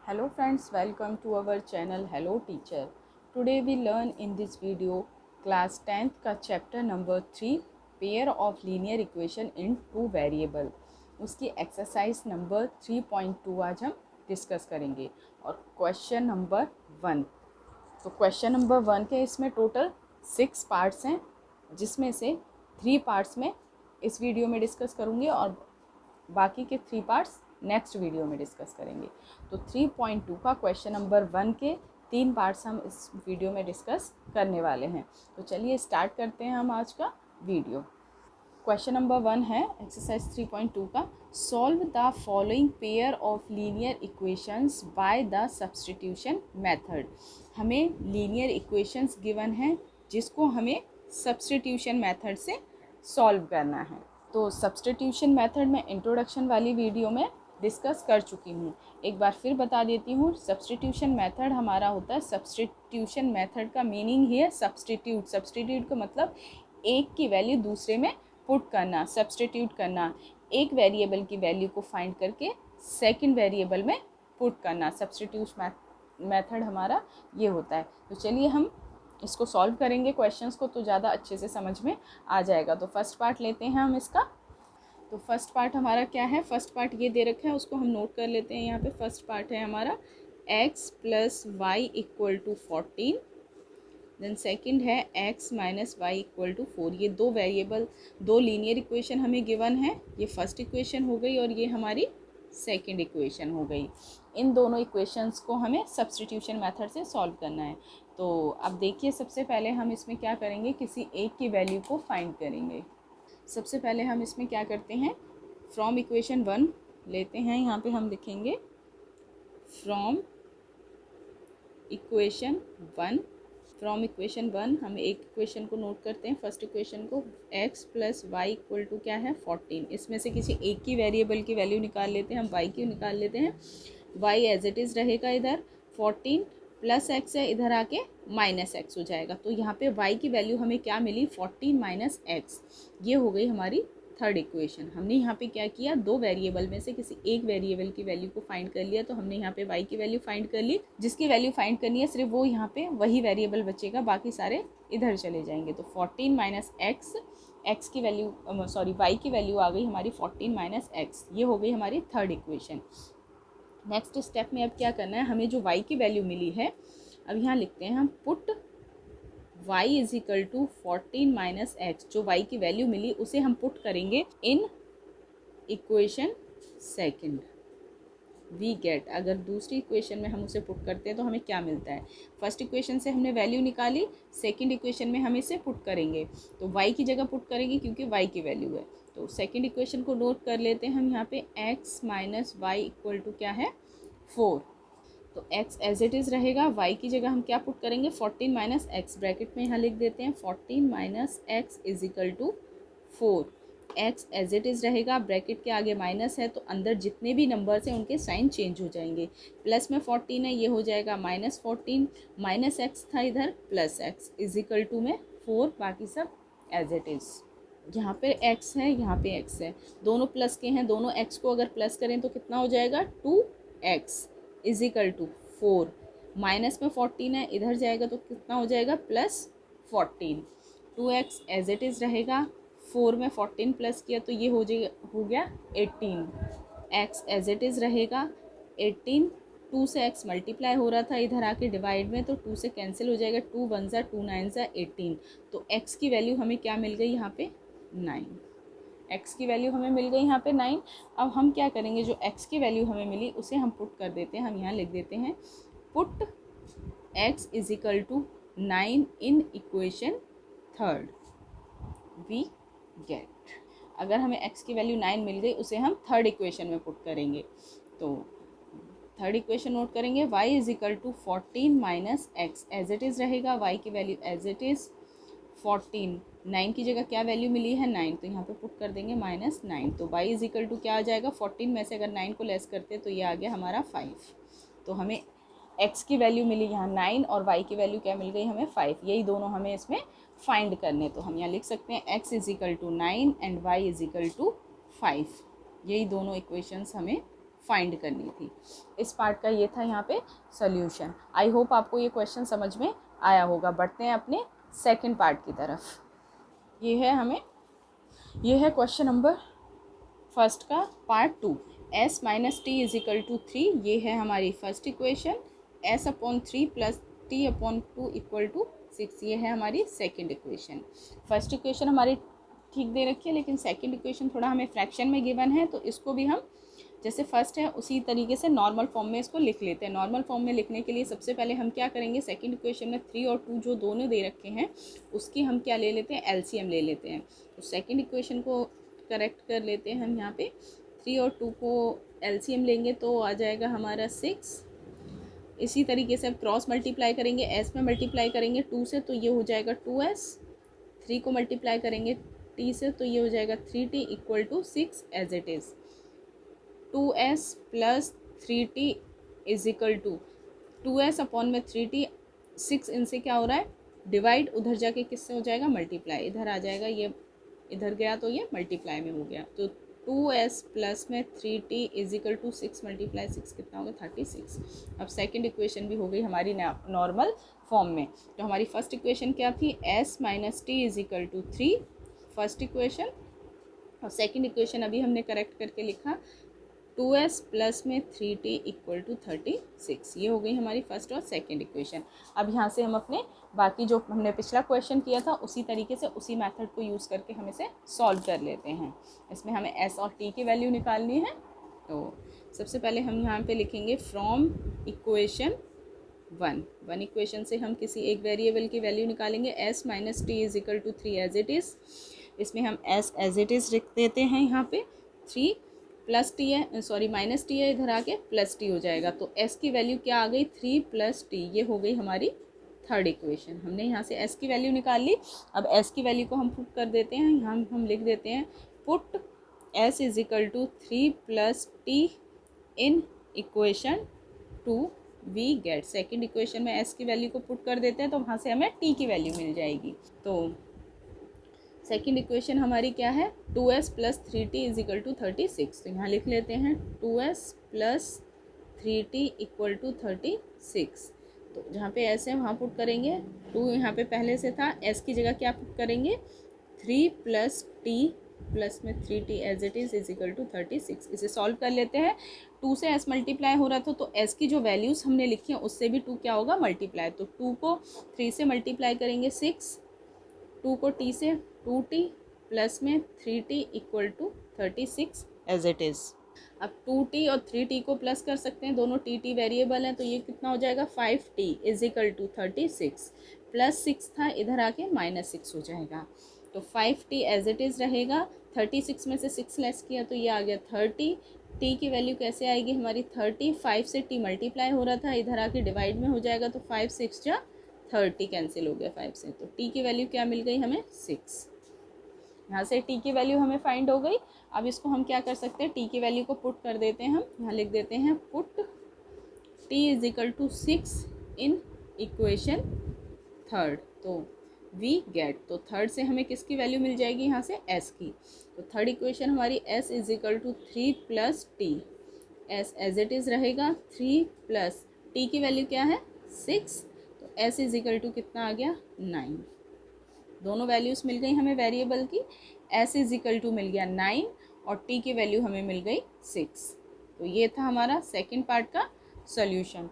Hello friends, welcome to our channel Hello Teacher. Today we learn in this video class 10th का chapter number 3 pair of linear equation in two variable. उसकी exercise number 3.2 आज हम discuss करेंगे और question number 1. तो question number 1 के इसमें total 6 parts हैं, जिसमें से 3 पार्ट्स में इस वीडियो में डिस्कस करूँगी और बाकी के 3 पार्ट्स नेक्स्ट वीडियो में डिस्कस करेंगे. तो 3.2 का क्वेश्चन नंबर 1 के 3 पार्ट्स हम इस वीडियो में डिस्कस करने वाले हैं. तो चलिए स्टार्ट करते हैं हम आज का वीडियो. क्वेश्चन नंबर 1 है एक्सरसाइज 3.2 का. Solve the following pair of linear equations by the substitution method. हमें लीनियर इक्वेशंस गिवन हैं जिसको हमें सब्स्टिट्यूशन मेथड से सॉल्व करना है. तो सब्स्टिट्यूशन मेथड में इंट्रोडक्शन वाली वीडियो में डिस्कस कर चुकी हूँ. एक बार फिर बता देती हूँ. सब्स्टिट्यूशन मेथड हमारा होता है, सब्स्टिट्यूशन मेथड का मीनिंग ही है सब्स्टिट्यूट. सब्स्टिट्यूट का मतलब एक की वैल्यू दूसरे में पुट करना, सब्स्टिट्यूट करना. एक वेरिएबल की वैल्यू को फाइंड करके सेकंड वेरिएबल में पुट करना. सब्स्टिट्यूशन मेथड हमारा ये होता है. तो चलिए हम इसको सॉल्व करेंगे क्वेश्चंस को, तो ज़्यादा अच्छे से समझ में आ जाएगा. तो फर्स्ट पार्ट लेते हैं हम इसका. तो फर्स्ट पार्ट हमारा क्या है, फर्स्ट पार्ट ये दे रखा है, उसको हम नोट कर लेते हैं. यहाँ पे फर्स्ट पार्ट है हमारा x plus y equal to 14. Then second है x minus y equal to 4. ये दो वेरिएबल, दो लीनियर इक्वेशन हमें गिवन है. ये फर्स्ट इक्वेशन हो गई और ये हमारी सेकंड इक्वेशन हो गई. इन दोनों इक्वेशंस को हमें सब्स्टिट्यूशन मेथड से सॉल्व करना है. तो अब देखिए, सबसे पहले हम इसमें क्या करेंगे, किसी एक की वैल्यू को फाइंड करेंगे. सबसे पहले हम इसमें क्या करते हैं, फ्रॉम इक्वेशन 1 लेते हैं. यहाँ पे हम लिखेंगे फ्रॉम इक्वेशन 1. फ्रॉम इक्वेशन 1 हम एक इक्वेशन को नोट करते हैं, फर्स्ट इक्वेशन को. x plus y equal to क्या है, 14. इसमें से किसी एक की वेरिएबल की वैल्यू निकाल लेते हैं. हम y की निकाल लेते हैं. y एज इट इज़ रहेगा इधर. 14 प्लस एक्स है, इधर आके माइनस एक्स हो जाएगा. तो यहाँ पे y की वैल्यू हमें क्या मिली, 14 माइनस एक्स. ये हो गई हमारी थर्ड इक्वेशन. हमने यहाँ पे क्या किया, दो वेरिएबल में से किसी एक वेरिएबल की वैल्यू को फाइंड कर लिया. तो हमने यहाँ पे y की वैल्यू फाइंड कर ली. जिसकी वैल्यू फाइंड करनी है सिर्फ वो यहाँ पे वही वेरिएबल बचेगा, बाकी सारे इधर चले जाएंगे. तो 14 माइनस एक्स, एक्स की वैल्यू y की वैल्यू आ गई हमारी 14 माइनस एक्स. ये हो गई हमारी थर्ड इक्वेशन. नेक्स्ट स्टेप में अब क्या करना है, हमें जो y की वैल्यू मिली है, अब यहाँ लिखते हैं हम put y is equal to 14 minus x. जो y की वैल्यू मिली उसे हम पुट करेंगे in equation second. We get, अगर दूसरी इक्वेशन में हम उसे पुट करते हैं तो हमें क्या मिलता है. फर्स्ट इक्वेशन से हमने वैल्यू निकाली, सेकंड इक्वेशन में हम इसे पुट करेंगे. तो y की जगह पुट करेंगे क्योंकि y की वैल्यू है. तो सेकंड इक्वेशन को नोट कर लेते हैं हम. यहाँ पे x minus y equal to क्या है, 4. तो x एज इट इज़ रहेगा. y की जगह हम क्या पुट करेंगे, 14 माइनस एक्स. ब्रैकेट में यहाँ लिख देते हैं 14 minus x is equal to 4. x as it is रहेगा. ब्रैकेट के आगे माइनस है तो अंदर जितने भी नंबर्स हैं उनके साइन चेंज हो जाएंगे. प्लस में 14 है, ये हो जाएगा माइनस 14. माइनस एक्स था इधर, plus x is equal to में 4. बाकी सब एज इट इज़. यहाँ पे x है, यहाँ पे x है, दोनों प्लस के हैं. दोनों x को अगर प्लस करें तो कितना हो जाएगा, 2x is equal to 4. Minus में 14 है, इधर जाएगा तो कितना हो जाएगा, plus 14. 2x as it is रहेगा. 4 में 14 प्लस किया तो ये हो गया 18. x एज इट इज़ रहेगा 18. 2 से x मल्टीप्लाई हो रहा था, इधर आके डिवाइड में, तो 2 से कैंसिल हो जाएगा. 2 1 ज़ा 2 9 ज़ा 18. तो x की वैल्यू हमें क्या मिल गई यहाँ पे, 9. x की वैल्यू हमें मिल गई यहाँ पे 9. अब हम क्या करेंगे, जो x की वैल्यू हमें मिली उसे हम पुट कर देते हैं. हम यहाँ लिख देते हैं put x is equal to 9 in equation third. We get, अगर हमें x की वैल्यू 9 मिल गई उसे हम थर्ड इक्वेशन में पुट करेंगे. तो थर्ड इक्वेशन नोट करेंगे, y is equal to 14 minus x. As it is रहेगा. y की वैल्यू एज इट इज़ 14. 9 की जगह क्या वैल्यू मिली है, 9. तो यहाँ पे पुट कर देंगे माइनस 9. तो y इज इक्वल टू क्या आ जाएगा, 14 में से अगर 9 को लेस करते तो ये आ गया हमारा 5. तो हमें x की वैल्यू मिली यहाँ 9 और y की वैल्यू क्या मिल गई हमें, 5. यही दोनों हमें इसमें फाइंड करने. तो हम यहाँ लिख सकते हैं x is equal to 9 and y is equal to 5. यही दोनों इक्वेशंस हमें फाइंड करनी थी। इस पार्ट का ये था यहाँ पे सॉल्यूशन। आई होप आपको ये क्वेश्चन समझ में आया होगा। बढ़ते हैं अपने सेकंड पार्ट की तरफ। ये है क्वेश्चन नंबर फर्स्ट का part 2। s minus t is equal to 3, ये है हमारी first equation. s upon 3 plus t upon 2 equal to 6, ये है हमारी सेकंड इक्वेशन। फर्स्ट इक्वेशन हमारी ठीक दे रखी है, लेकिन सेकंड इक्वेशन थोड़ा हमें फ्रैक्शन में गिवन है, तो इसको भी हम जैसे फर्स्ट है उसी तरीके से नॉर्मल फॉर्म में इसको लिख लेते हैं। नॉर्मल फॉर्म में लिखने के लिए सबसे पहले हम क्या करेंगे, सेकंड इक्वेशन में 3 और 2 जो दोनों दे रखे हैं उसकी हम क्या ले लेते हैं, एलसीएम ले लेते हैं। तो सेकंड इक्वेशन को करेक्ट कर लेते हैं हम यहाँ पे। 3 और 2 को एलसीएम लेंगे तो आ जाएगा हमारा 6। इसी तरीके से अब क्रॉस मल्टीप्लाई करेंगे, एस में मल्टीप्लाई करेंगे 2 से तो ये हो जाएगा 2s। 3 को मल्टीप्लाई करेंगे टी से तो ये हो जाएगा 3t equal to 6 as it is. 2s plus 3t is equal to 2s upon में 3t। 6 इनसे क्या हो रहा है, डिवाइड, उधर जाके किससे हो जाएगा, मल्टीप्लाई। इधर आ जाएगा, ये इधर गया तो ये मल्टीप्लाई में हो गया। तो 2s प्लस में 3t is equal to 6 multiply 6 कितना होगा, 36। अब सेकंड इक्वेशन भी हो गई हमारी नॉर्मल फॉर्म में। तो हमारी फर्स्ट इक्वेशन क्या थी, s minus t is equal to 3, first equation. और सेकंड इक्वेशन अभी हमने करेक्ट करके लिखा 2s प्लस में 3t इक्वल टू 36। ये हो गई हमारी फर्स्ट और सेकंड इक्वेशन। अब यहाँ से हम अपने बाकी जो हमने पिछला क्वेश्चन किया था उसी तरीके से उसी मेथड को यूज़ करके हम इसे सॉल्व कर लेते हैं। इसमें हमें s और t की वैल्यू निकालनी है। तो सबसे पहले हम यहाँ पे लिखेंगे फ्रॉम इक्वेशन 1 इक्वेशन से हम किसी एक वेरिएबल की वैल्यू निकालेंगे। s minus t is equal to 3 as it is. इसमें हम s एज इट इज़ लिख देते हैं यहाँ पे। 3 प्लस टी है, सॉरी माइनस टी है, इधर आके प्लस टी हो जाएगा। तो s की वैल्यू क्या आ गई, 3 प्लस टी। ये हो गई हमारी थर्ड इक्वेशन। हमने यहाँ से s की वैल्यू निकाल ली। अब s की वैल्यू को हम पुट कर देते हैं। यहाँ हम लिख देते हैं put s is equal to 3 plus t in equation 2। We get, second equation में s की वैल्यू को पुट कर देते हैं तो वहाँ से हमें t की वैल्यू मिल जाएगी। तो सेकेंड इक्वेशन हमारी क्या है, 2s plus 3t is equal to 36। तो यहाँ लिख लेते हैं 2s plus 3t equal to 36। तो जहाँ पे s है वहाँ पुट करेंगे, 2 यहाँ पे पहले से था, s की जगह क्या पुट करेंगे, 3 प्लस t प्लस में 3t as it is equal to 36। इसे सॉल्व कर लेते हैं। 2 से s मल्टीप्लाई हो रहा था तो s की जो वैल्यूज़ हमने लिखी हैं उससे भी 2 क्या होगा, मल्टीप्लाई। तो 2 को 3 से मल्टीप्लाई करेंगे 6, 2 को t से 2t प्लस में 3t equal to 36 as it is. अब 2t और 3t को प्लस कर सकते हैं, दोनों t वेरिएबल हैं, तो ये कितना हो जाएगा, 5t is equal to 36 plus 6 था, इधर आके माइनस 6 हो जाएगा। तो 5t एज इट इज़ रहेगा। 36 में से 6 लेस किया तो ये आ गया 30। t की वैल्यू कैसे आएगी हमारी, 30। 5 से t मल्टीप्लाई हो रहा था, इधर आके डिवाइड में हो जाएगा। तो 5 6 जा 30 कैंसिल हो गया 5 से। तो t की वैल्यू क्या मिल गई हमें, 6। यहाँ से t की वैल्यू हमें फाइंड हो गई। अब इसको हम क्या कर सकते हैं, t की वैल्यू को पुट कर देते हैं। हम यहाँ लिख देते हैं put t is equal to 6 in equation third. तो वी गेट, तो थर्ड से हमें किसकी वैल्यू मिल जाएगी, यहाँ से s की। तो थर्ड इक्वेशन हमारी s is equal to 3 plus t. s as it is रहेगा 3 प्लस t की वैल्यू क्या है, 6। तो s इज इक्वल टू कितना आ गया, 9। दोनों वैल्यूज़ मिल गई हमें वेरिएबल की। s इज इक्वल टू मिल गया 9 और t की वैल्यू हमें मिल गई 6। तो ये था हमारा सेकंड पार्ट का सॉल्यूशन।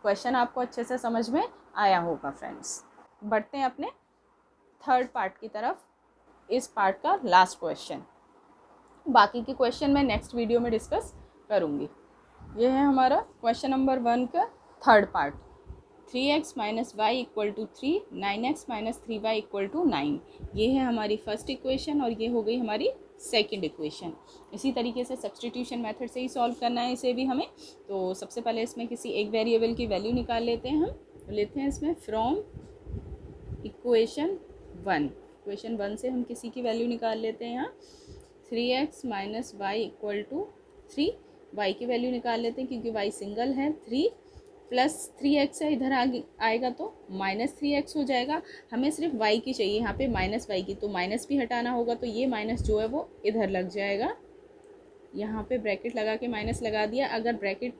क्वेश्चन आपको अच्छे से समझ में आया होगा फ्रेंड्स। बढ़ते हैं अपने थर्ड पार्ट की तरफ। इस पार्ट का लास्ट क्वेश्चन, बाकी के क्वेश्चन मैं नेक्स्ट वीडियो में डिस्कस करूँगी। यह है हमारा क्वेश्चन नंबर 1 का third part. 3x minus y equal to 3, 9x minus 3y equal to 9। ये है हमारी फर्स्ट इक्वेशन और ये हो गई हमारी सेकंड इक्वेशन। इसी तरीके से सब्स्टिट्यूशन मेथड से ही सॉल्व करना है इसे भी हमें। तो सबसे पहले इसमें किसी एक वेरिएबल की वैल्यू निकाल लेते हैं हम। तो लेते हैं इसमें फ्रॉम इक्वेशन 1 से हम किसी की वैल्यू निकाल लेते हैं। यहाँ 3x minus y equal to 3, y की वैल्यू निकाल लेते हैं क्योंकि y सिंगल है। 3 प्लस 3x है, इधर आगे आएगा तो माइनस 3x हो जाएगा। हमें सिर्फ y की चाहिए यहाँ पे, माइनस y की, तो माइनस भी हटाना होगा तो ये माइनस जो है वो इधर लग जाएगा। यहाँ पे ब्रैकेट लगा के माइनस लगा दिया। अगर ब्रैकेट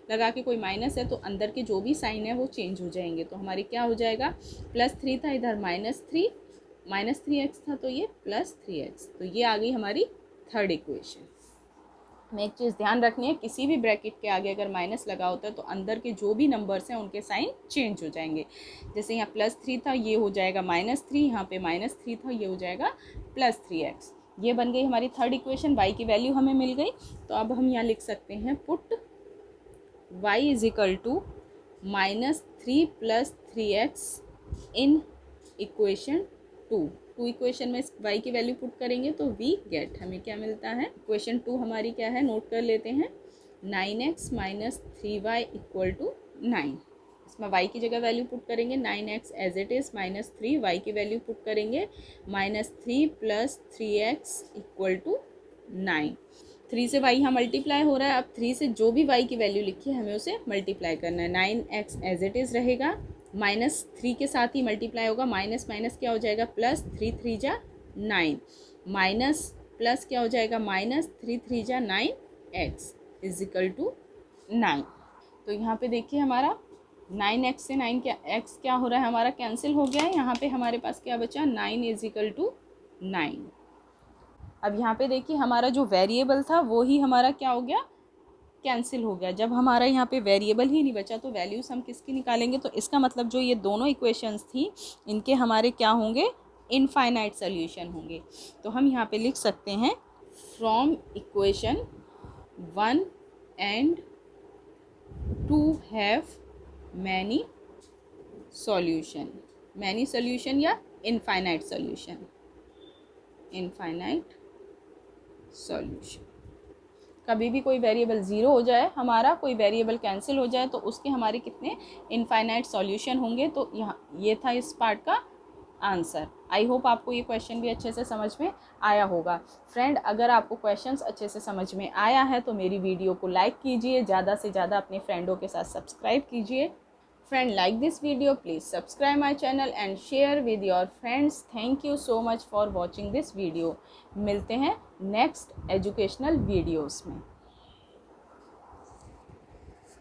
लगा के कोई माइनस है तो अंदर के जो भी साइन है वो चेंज हो जाएंगे। तो हमारी क्या हो जाएगा, +3 था, इधर -3 x था, तो ये +3x। तो ये आ गई हमारी थर्ड इक्वेशन। में एक चीज़ ध्यान रखनी है, किसी भी ब्रैकेट के आगे अगर माइनस लगा होता है तो अंदर के जो भी नंबर्स हैं उनके साइन चेंज हो जाएंगे। जैसे यहाँ +3 था, ये हो जाएगा -3, यहाँ पे -3 था, ये हो जाएगा +3x। ये बन गई हमारी थर्ड इक्वेशन। y की वैल्यू हमें मिल गई। तो अब हम यहाँ लिख सकते हैं put y is equal to -3 + 3x in equation 2। Equation में y की वैल्यू पुट करेंगे तो वी गेट, हमें क्या मिलता है, इक्वेशन 2 हमारी क्या है, नोट कर लेते हैं, 9x - 3y = 9। इसमें y की जगह वैल्यू पुट करेंगे 9x as it is, -3 y की वैल्यू पुट करेंगे -3 + 3x = 9। 3 से y यहाँ मल्टीप्लाई हो रहा है। अब 3 से जो भी y की वैल्यू लिखी है हमें उसे मल्टीप्लाई करना है। 9x एज इट इज़ रहेगा, -3 के साथ ही मल्टीप्लाई होगा, माइनस माइनस क्या हो जाएगा, +3 3 जा 9, माइनस प्लस क्या हो जाएगा, -3 3 जा 9x = 9। तो यहाँ पे देखिए हमारा 9x से 9 क्या x क्या हो रहा है, हमारा कैंसिल हो गया है। यहाँ पे हमारे पास क्या बचा, 9 = 9। अब यहाँ पे देखिए हमारा जो वेरिएबल था वो ही हमारा क्या हो गया, कैंसिल हो गया। जब हमारा यहाँ पे वेरिएबल ही नहीं बचा तो वैल्यूज़ हम किसकी निकालेंगे। तो इसका मतलब जो ये दोनों इक्वेशंस थी इनके हमारे क्या होंगे, इनफाइनाइट सोल्यूशन होंगे। तो हम यहाँ पे लिख सकते हैं from equation 1 and 2 have many solution या इनफाइनाइट सॉल्यूशन, इनफाइनाइट सॉल्यूशन। कभी भी कोई वेरिएबल ज़ीरो हो जाए, हमारा कोई वेरिएबल कैंसिल हो जाए तो उसके हमारे कितने इनफाइनाइट सॉल्यूशन होंगे। तो यहाँ ये था इस पार्ट का आंसर। आई होप आपको ये क्वेश्चन भी अच्छे से समझ में आया होगा। फ्रेंड, अगर आपको क्वेश्चंस अच्छे से समझ में आया है तो मेरी वीडियो को लाइक कीजिए, ज़्यादा से ज़्यादा अपने फ्रेंडों के साथ सब्सक्राइब कीजिए। Friend, like this video, please subscribe my channel and share with your friends. Thank you so much for watching this video. मिलते हैं नेक्स्ट एजुकेशनल वीडियोस में।